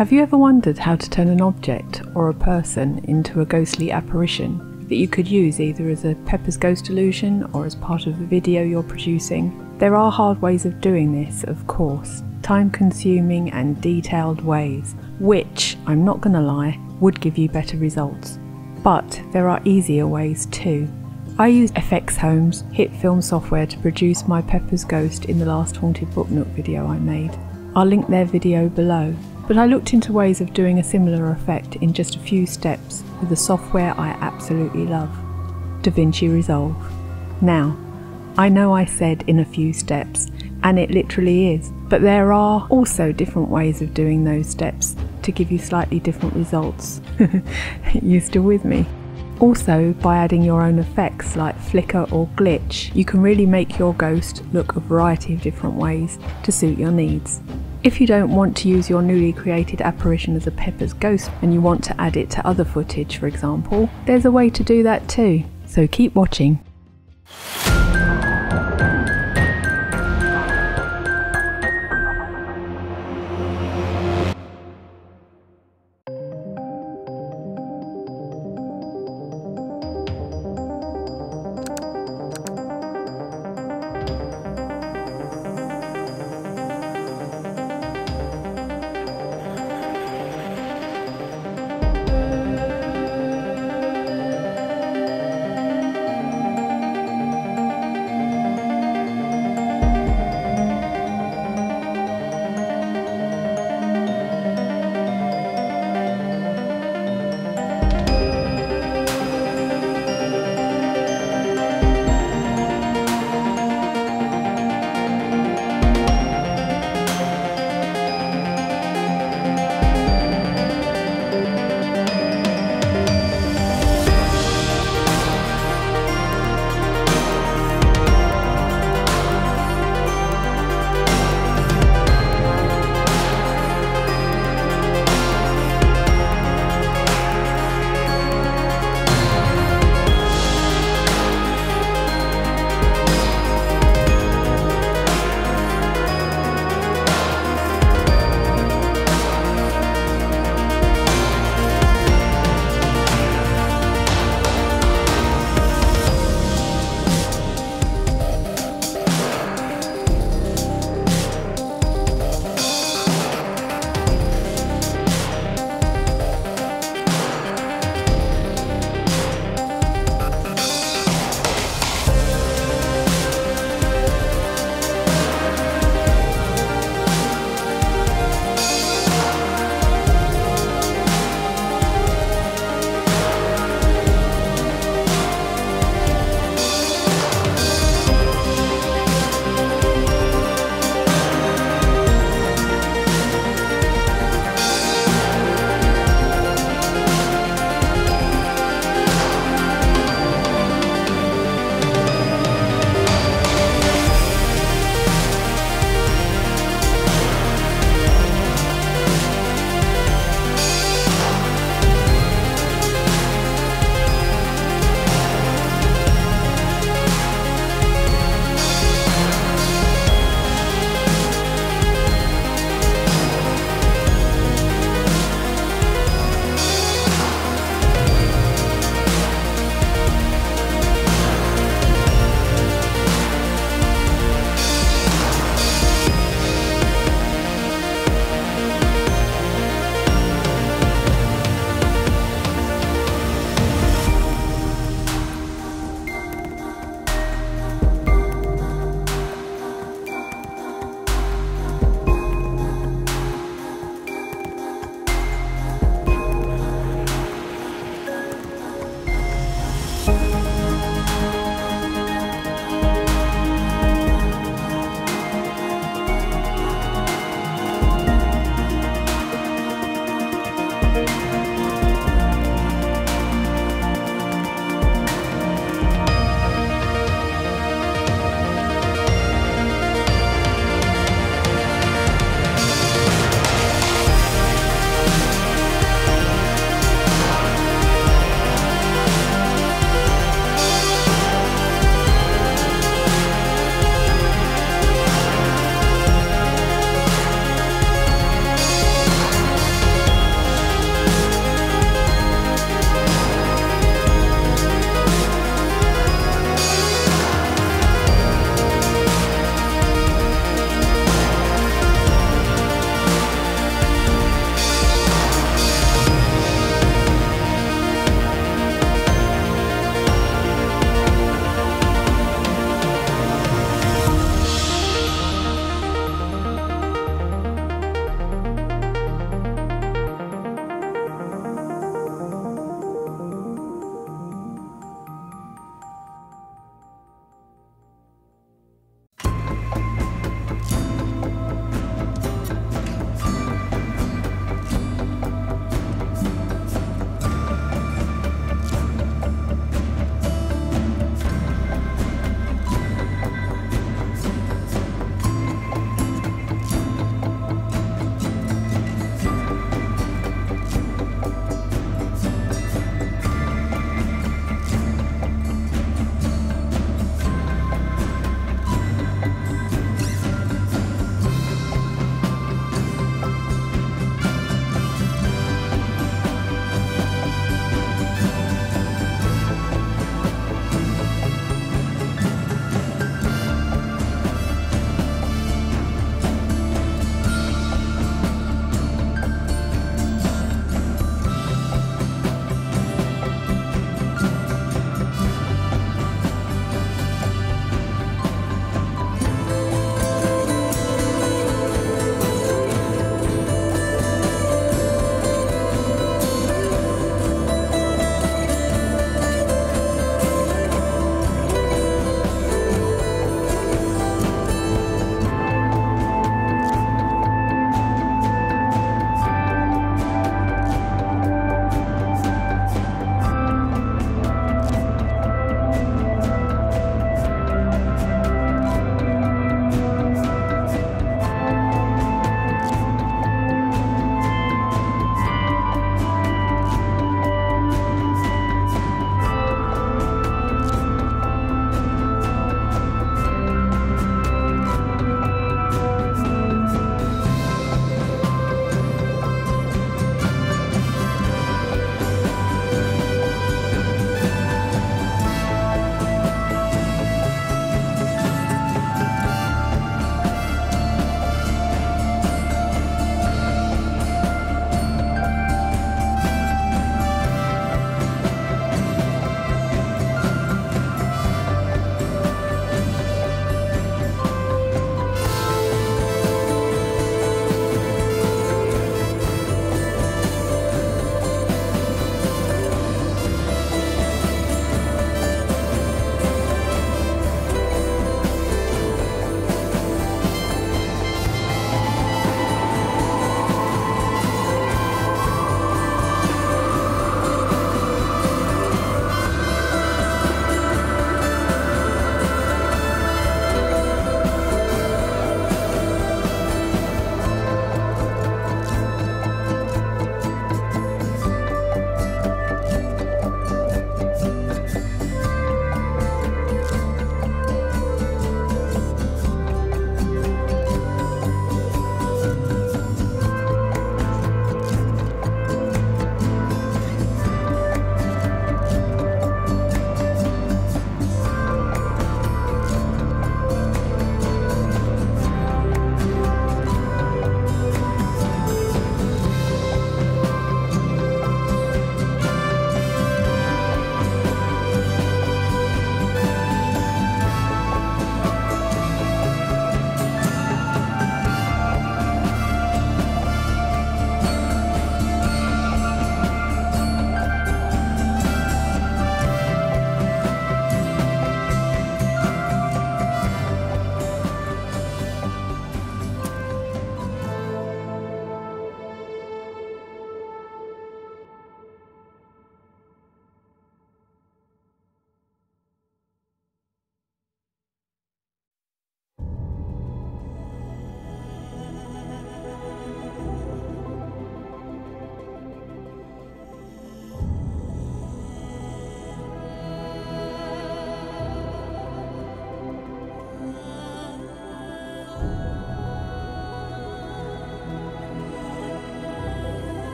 Have you ever wondered how to turn an object or a person into a ghostly apparition that you could use either as a Pepper's Ghost illusion or as part of a video you're producing? There are hard ways of doing this, of course, time-consuming and detailed ways, which, I'm not gonna lie, would give you better results. But there are easier ways too. I used FX Home's hit film software to produce my Pepper's Ghost in the last Haunted Book Nook video I made. I'll link their video below. But I looked into ways of doing a similar effect in just a few steps with the software I absolutely love, DaVinci Resolve. Now, I know I said in a few steps, and it literally is, but there are also different ways of doing those steps to give you slightly different results. You still with me? Also, by adding your own effects like flicker or glitch, you can really make your ghost look a variety of different ways to suit your needs. If you don't want to use your newly created apparition as a Pepper's Ghost and you want to add it to other footage, for example, there's a way to do that too, so keep watching.